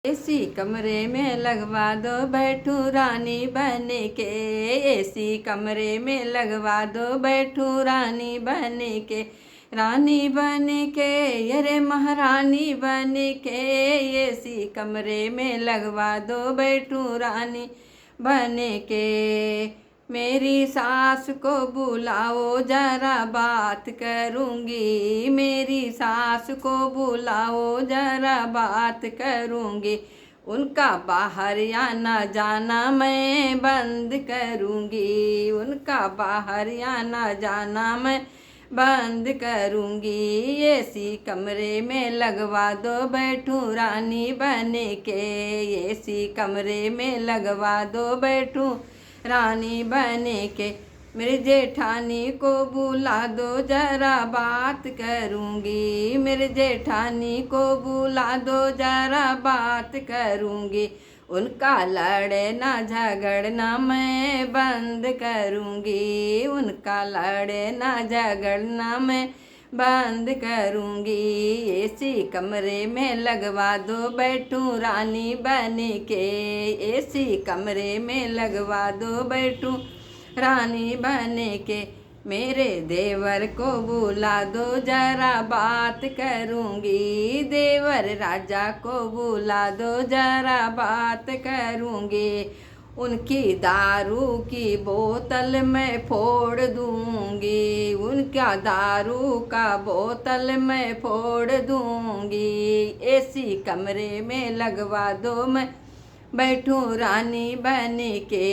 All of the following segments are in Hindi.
एसी कमरे में लगवा दो बैठू रानी बन के। एसी कमरे में लगवा दो बैठू रानी बन के। रानी बन के अरे महारानी बन के। एसी कमरे में लगवा दो बैठू रानी बन के। मेरी सास को बुलाओ जरा बात करूँगी। मेरी सास को बुलाओ जरा बात करूँगी। उनका बाहर आना जाना मैं बंद करूँगी। उनका बाहर आना जाना मैं बंद करूँगी। एसी कमरे में लगवा दो बैठू रानी बन के। एसी कमरे में लगवा दो बैठू रानी बने के। मेरे जेठानी को बुला दो जरा बात करूँगी। मेरे जेठानी को बुला दो जरा बात करूँगी। उनका लड़ना झगड़ना मैं बंद करूँगी। उनका लड़ना झगड़ना मैं बंद करूँगी। एसी कमरे में लगवा दो बैठू रानी बन के। एसी कमरे में लगवा दो बैठू रानी बन के। मेरे देवर को बुला दो जरा बात करूँगी। देवर राजा को बुला दो जरा बात करूँगी। उनकी दारू की बोतल मैं फोड़ दूँगी। उनका दारू का बोतल मैं फोड़ दूँगी। एसी कमरे में लगवा दो मैं बैठूं रानी बन के।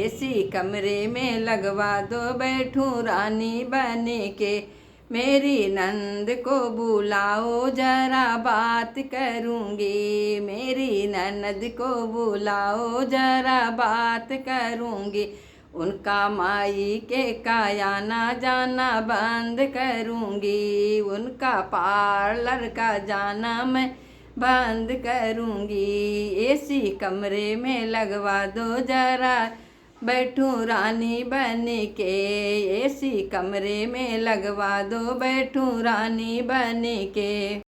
एसी कमरे में लगवा दो बैठूं रानी बन के। मेरी नंद को बुलाओ जरा बात करूँगी। मेरी ननद को बुलाओ जरा बात करूँगी। उनका माई के आना जाना बंद करूँगी। उनका पार्लर का जाना मैं बंद करूँगी। एसी कमरे में लगवा दो जरा बैठूं रानी बन के। एसी कमरे में लगवा दो बैठूं रानी बन के।